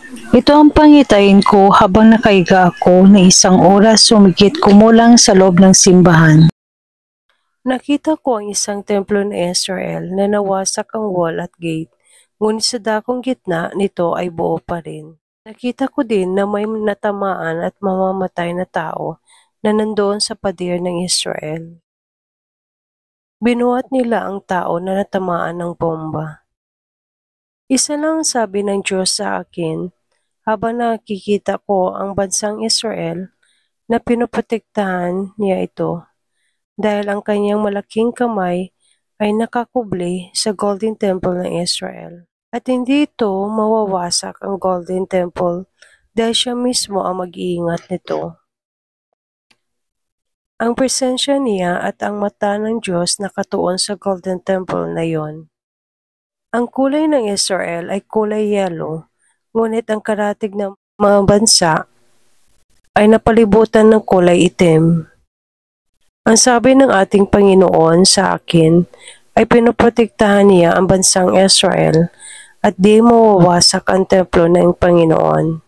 Ito ang pangitain ko habang nakaiga ako na 1 oras sumigit kumulang sa loob ng simbahan. Nakita ko ang isang templo ng Israel na nawasak ang wall at gate, ngunit sa dakong gitna nito ay buo pa rin. Nakita ko din na may natamaan at mamamatay na tao na nandoon sa pader ng Israel. Binuhat nila ang tao na natamaan ng bomba. Isa lang ang sabi ng Diyos sa akin habang nakikita ko ang bansang Israel na pinoprotektahan niya ito dahil ang kanyang malaking kamay ay nakakubli sa Golden Temple ng Israel. At hindi ito mawawasak ang Golden Temple dahil siya mismo ang mag-iingat nito. Ang presensya niya at ang mata ng Diyos nakatuon sa Golden Temple na yon. Ang kulay ng Israel ay kulay yellow, ngunit ang karatig ng mga bansa ay napalibutan ng kulay itim. Ang sabi ng ating Panginoon sa akin ay pinoprotektahan niya ang bansang Israel at di mawawasak ang templo ng Panginoon.